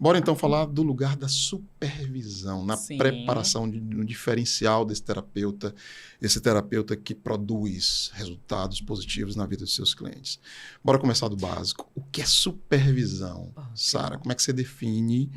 Bora então falar do lugar da supervisão, na Sim. preparação no diferencial desse terapeuta, esse terapeuta que produz resultados positivos na vida dos seus clientes. Bora começar do básico. O que é supervisão? Sara, como é que você define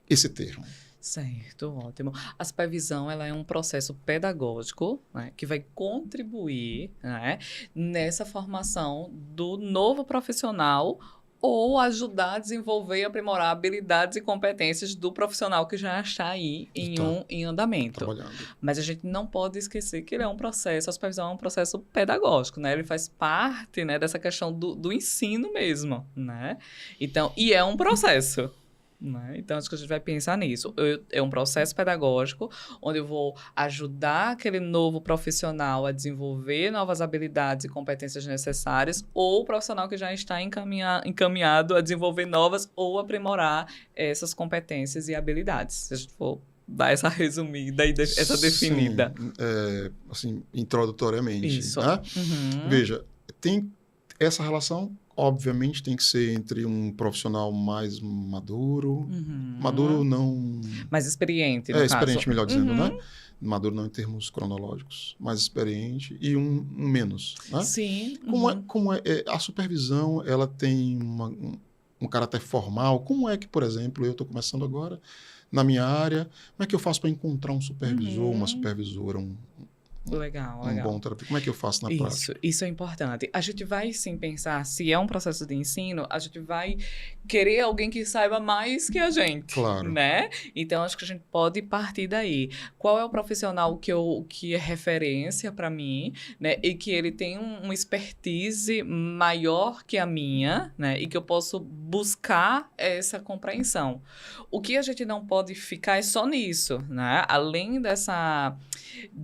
esse termo? Certo, ótimo. A supervisão, ela é um processo pedagógico, né, que vai contribuir, né, nessa formação do novo profissional ou ajudar a desenvolver e aprimorar habilidades e competências do profissional que já está aí em andamento. Trabalhando. Mas a gente não pode esquecer que ele é um processo, a supervisão é um processo pedagógico, né? Ele faz parte, né, dessa questão do ensino mesmo, né? Então, e é um processo. Né? Então, acho que a gente vai pensar nisso. É um processo pedagógico onde eu vou ajudar aquele novo profissional a desenvolver novas habilidades e competências necessárias, ou o profissional que já está encaminhado a desenvolver novas ou aprimorar essas competências e habilidades. Se a gente for dar essa resumida e essa definida. Sim, assim, introdutoriamente. Isso. Né? Uhum. Veja, tem essa relação. Obviamente tem que ser entre um profissional mais maduro, maduro não... Mais experiente, no caso. Experiente, melhor dizendo, né? Maduro não em termos cronológicos, mais experiente e um menos, né? Sim. Como é a supervisão, ela tem um caráter formal? Como é que, por exemplo, eu estou começando agora na minha área, como é que eu faço para encontrar um supervisor, uma supervisora, Legal. bom terapeuta? Como é que eu faço na prática? Isso é importante. A gente vai, sim, pensar, se é um processo de ensino, a gente vai querer alguém que saiba mais que a gente, Claro. Né? Então, acho que a gente pode partir daí. Qual é o profissional que é referência para mim, né? E que ele tem uma expertise maior que a minha, né? E que eu posso buscar essa compreensão. O que a gente não pode ficar é só nisso, né? Além dessa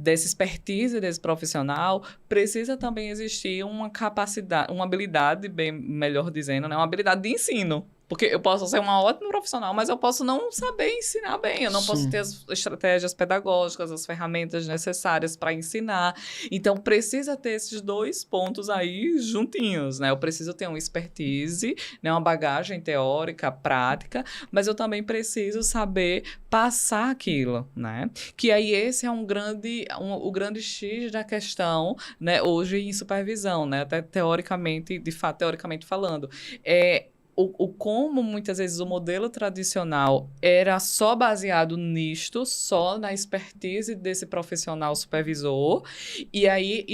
expertise desse profissional, precisa também existir uma capacidade, uma habilidade, bem melhor dizendo, né? Uma habilidade de ensino. Porque eu posso ser uma ótima profissional, mas eu posso não saber ensinar bem. Eu não posso ter as estratégias pedagógicas, as ferramentas necessárias para ensinar. Então, precisa ter esses dois pontos aí juntinhos, né? Eu preciso ter uma expertise, né? Uma bagagem teórica, prática, mas eu também preciso saber passar aquilo, né? Que aí esse é o grande X da questão, né? Hoje em supervisão, né? Até teoricamente, de fato, teoricamente falando. Como muitas vezes o modelo tradicional era só baseado nisto, só na expertise desse profissional supervisor, e aí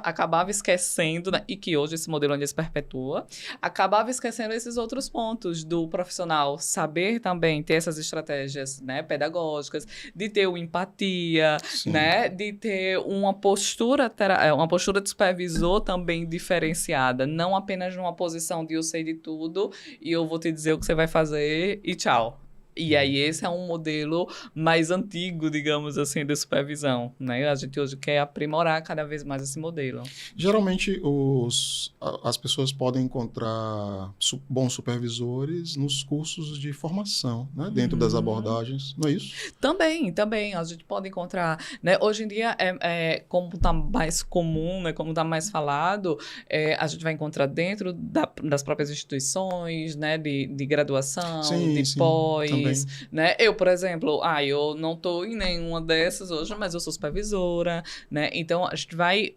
acabava esquecendo, né, e que hoje esse modelo ainda se perpetua, acabava esquecendo esses outros pontos do profissional saber também ter essas estratégias, né, pedagógicas, de ter uma empatia, né, de ter uma postura de supervisor também diferenciada, não apenas numa posição de eu sei de tudo e eu vou te dizer o que você vai fazer e tchau. E aí esse é um modelo mais antigo, digamos assim, de supervisão, né? A gente hoje quer aprimorar cada vez mais esse modelo. Geralmente as pessoas podem encontrar bons supervisores nos cursos de formação, né? Dentro das abordagens, não é isso? Também. A gente pode encontrar, né? Hoje em dia, como está mais comum, né? Como está mais falado, a gente vai encontrar dentro das próprias instituições, né? De graduação, de pós, né? Eu, por exemplo, eu não estou em nenhuma dessas hoje, mas eu sou supervisora, né? Então, a gente vai...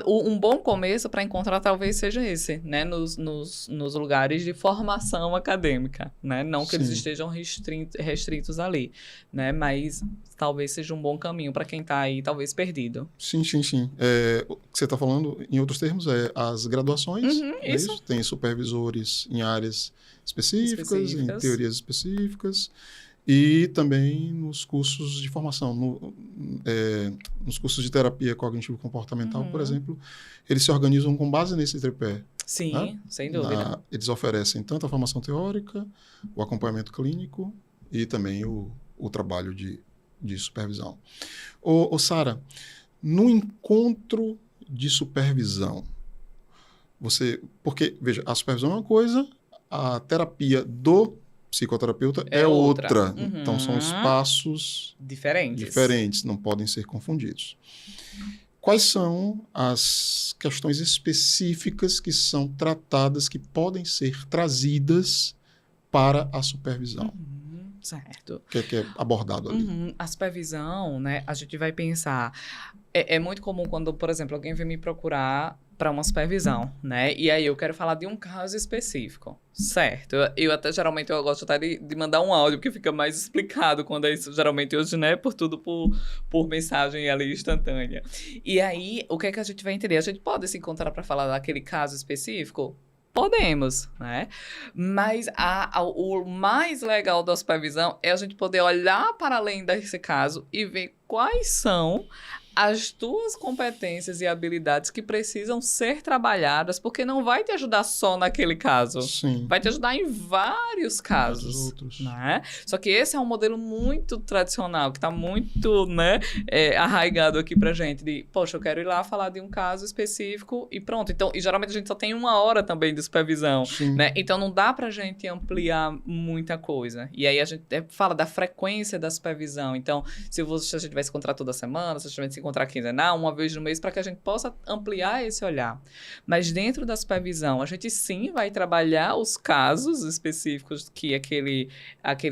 Um bom começo para encontrar talvez seja esse, né? Nos lugares de formação acadêmica, né? Não que eles estejam restritos ali, né? Mas talvez seja um bom caminho para quem está aí, talvez perdido. Sim. O que você está falando, em outros termos, as graduações. Isso. Tem supervisores em áreas específicas, em teorias específicas. E também nos cursos de formação, nos cursos de terapia cognitivo-comportamental, por exemplo, eles se organizam com base nesse tripé. Sim, né? Sem dúvida. Eles oferecem tanto a formação teórica, o acompanhamento clínico e também o trabalho de supervisão. Sara, no encontro de supervisão, porque, veja, a supervisão é uma coisa, a terapia do psicoterapeuta é outra. Então, são espaços diferentes, não podem ser confundidos. Quais são as questões específicas que são tratadas, que podem ser trazidas para a supervisão. Certo. O que é abordado ali? A supervisão, né? A gente vai pensar... É muito comum quando, por exemplo, alguém vem me procurar para uma supervisão, né? E aí eu quero falar de um caso específico, certo? Eu até, geralmente, eu gosto até de mandar um áudio, porque fica mais explicado quando é isso, geralmente hoje, né? Por tudo por mensagem ali instantânea. E aí, o que é que a gente vai entender? A gente pode se encontrar para falar daquele caso específico? Podemos, né? Mas o mais legal da supervisão é a gente poder olhar para além desse caso e ver quais são as tuas competências e habilidades que precisam ser trabalhadas, porque não vai te ajudar só naquele caso. Sim. Vai te ajudar em vários casos. Outros. Né? Só que esse é um modelo muito tradicional, que está muito, né, arraigado aqui pra gente, de, poxa, eu quero ir lá falar de um caso específico e pronto. Então, e geralmente a gente só tem 1 hora também de supervisão, né? Então, não dá pra gente ampliar muita coisa. E aí a gente fala da frequência da supervisão. Então, se a gente vai se encontrar toda semana, se a gente vai se encontrar quinzenal, 1 vez no mês, para que a gente possa ampliar esse olhar. Mas dentro da supervisão, a gente sim vai trabalhar os casos específicos que aquele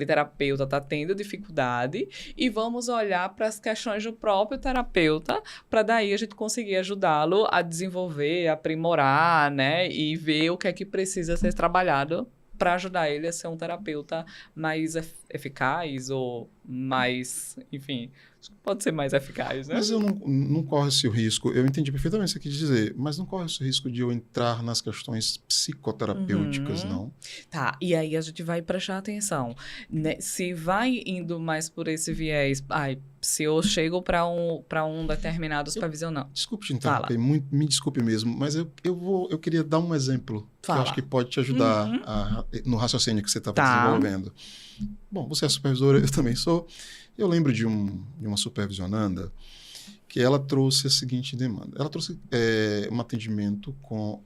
terapeuta está tendo dificuldade e vamos olhar para as questões do próprio terapeuta para daí a gente conseguir ajudá-lo a desenvolver, aprimorar, né? E ver o que é que precisa ser trabalhado para ajudar ele a ser um terapeuta mais eficaz ou mais, enfim, pode ser mais eficaz, né? Mas eu não corre esse risco, eu entendi perfeitamente o que você quis dizer, mas não corre esse risco de eu entrar nas questões psicoterapêuticas, não? Tá, e aí a gente vai prestar atenção, né? Se vai indo mais por esse viés, se eu chego para um determinado supervisional. Desculpe te interromper, me desculpe mesmo, mas eu queria dar um exemplo que eu acho que pode te ajudar no raciocínio que você estava desenvolvendo. Bom, você é supervisora, eu também sou. Eu lembro de uma supervisionanda que ela trouxe a seguinte demanda. Ela trouxe um atendimento com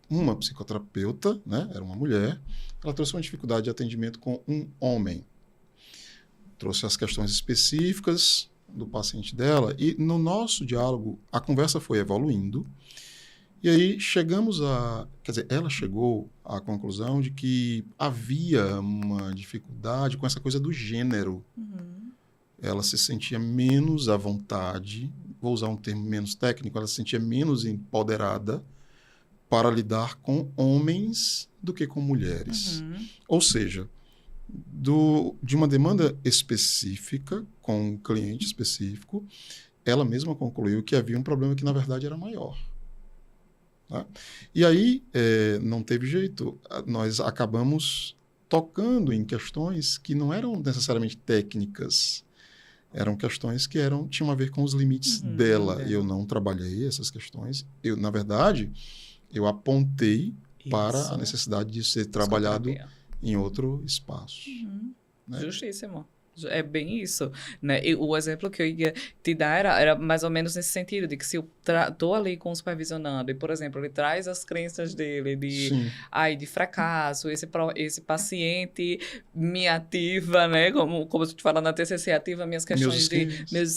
uma psicoterapeuta, né? Era uma mulher. Ela trouxe uma dificuldade de atendimento com um homem. Trouxe as questões específicas do paciente dela e no nosso diálogo a conversa foi evoluindo e aí ela chegou à conclusão de que havia uma dificuldade com essa coisa do gênero. Ela se sentia menos à vontade, vou usar um termo menos técnico, ela se sentia menos empoderada para lidar com homens do que com mulheres. Ou seja, de uma demanda específica, com um cliente específico, ela mesma concluiu que havia um problema que, na verdade, era maior. Tá? E aí, não teve jeito. Nós acabamos tocando em questões que não eram necessariamente técnicas, eram questões que tinham a ver com os limites dela. Eu não trabalhei essas questões. Na verdade, eu apontei para a necessidade de ser trabalhado em outro espaço. Né? Justíssimo. É bem isso, né? E o exemplo que eu ia te dar era mais ou menos nesse sentido, de que se eu estou ali com o supervisionando e, por exemplo, ele traz as crenças dele de fracasso, esse paciente me ativa, né? Como a gente fala na TCC, ativa minhas questões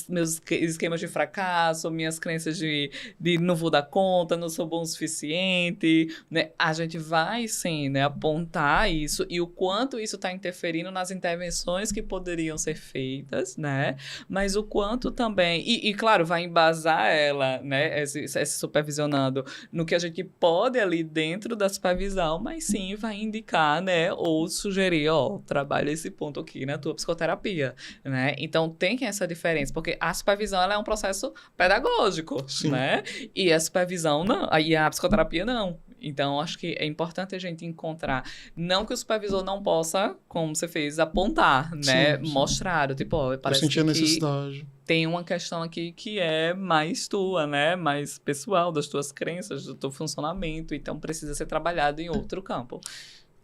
meus esquemas de fracasso, minhas crenças de não vou dar conta, não sou bom o suficiente, né? A gente vai, sim, né, apontar isso e o quanto isso está interferindo nas intervenções que poderiam ser feitas, né? Mas o quanto também... E claro, vai embasar ela, né? Esse supervisionando no que a gente pode ali dentro da supervisão, mas sim vai indicar, né? Ou sugerir, trabalha esse ponto aqui na tua psicoterapia, né? Então, tem essa diferença, porque a supervisão, ela é um processo pedagógico, né? E a supervisão não, e a psicoterapia não. Então, acho que é importante a gente encontrar, não que o supervisor não possa, como você fez, apontar, né? Sim. Mostrar, tipo, parece que a necessidade. Tem uma questão aqui que é mais tua, né? Mais pessoal, das tuas crenças, do teu funcionamento, então precisa ser trabalhado em outro campo.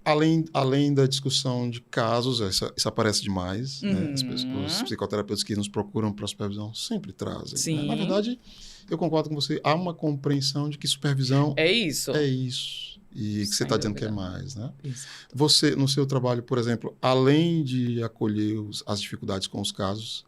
Além da discussão de casos, isso aparece demais, né? Os psicoterapeutas que nos procuram para supervisão sempre trazem. Sim. Né? Na verdade, eu concordo com você, há uma compreensão de que supervisão é isso. E que você está dizendo que é mais, né? Isso. Você, no seu trabalho, por exemplo, além de acolher as dificuldades com os casos,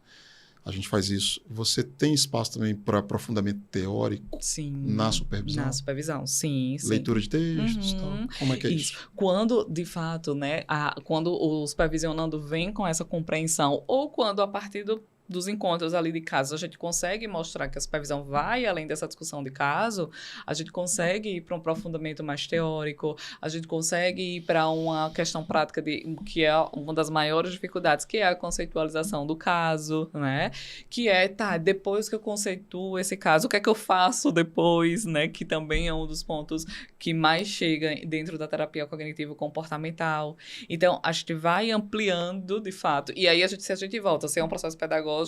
a gente faz isso. Você tem espaço também para aprofundamento teórico na supervisão? Na supervisão, sim. Leitura de textos e tal? Como é que é isso? Quando, de fato, né, quando o supervisionando vem com essa compreensão, ou quando a partir dos encontros ali de caso, a gente consegue mostrar que a supervisão vai além dessa discussão de caso, a gente consegue ir para um aprofundamento mais teórico, a gente consegue ir para uma questão prática que é uma das maiores dificuldades, que é a conceitualização do caso, né? Que é, depois que eu conceituo esse caso, o que é que eu faço depois, né? Que também é um dos pontos que mais chega dentro da terapia cognitivo-comportamental. Então, a gente vai ampliando, de fato, e aí se a gente volta, se é um processo pedagógico,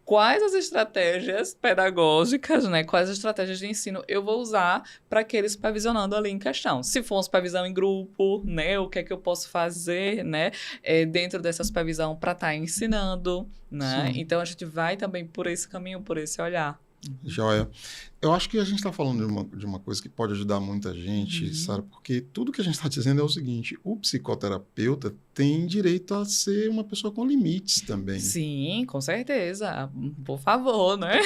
quais as estratégias pedagógicas, né? Quais as estratégias de ensino eu vou usar para aquele supervisionando ali em questão. Se for uma supervisão em grupo, né? O que é que eu posso fazer, né? Dentro dessa supervisão para estar ensinando, né? Sim. Então, a gente vai também por esse caminho, por esse olhar. Joia. Eu acho que a gente está falando de uma coisa que pode ajudar muita gente, Sara, porque tudo que a gente está dizendo é o seguinte: o psicoterapeuta tem direito a ser uma pessoa com limites também. Sim, com certeza. Por favor, né?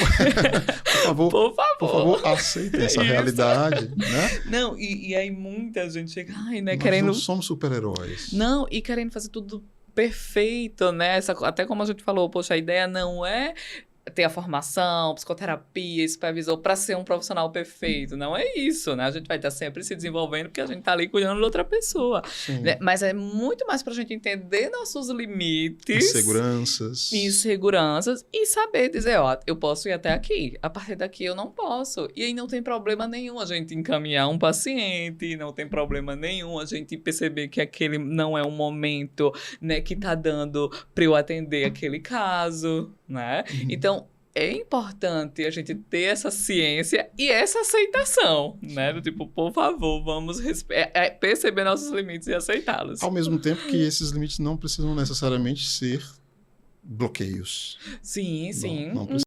Por favor, aceitem essa realidade, né? Não, e aí muita gente chega, né, Nós querendo... não somos super-heróis. Não, e querendo fazer tudo perfeito, né? Até como a gente falou, poxa, a ideia não é ter a formação, psicoterapia, supervisor para ser um profissional perfeito. Não é isso, né? A gente vai estar sempre se desenvolvendo porque a gente está ali cuidando de outra pessoa. Né? Mas é muito mais para a gente entender nossos limites. Inseguranças. E saber dizer, eu posso ir até aqui. A partir daqui eu não posso. E aí não tem problema nenhum a gente encaminhar um paciente, não tem problema nenhum a gente perceber que aquele não é um momento, né, que está dando para eu atender aquele caso, né? Então, é importante a gente ter essa ciência e essa aceitação, né? Do tipo, por favor, vamos perceber nossos limites e aceitá-los. Ao mesmo tempo que esses limites não precisam necessariamente ser bloqueios. Sim. Não precisa.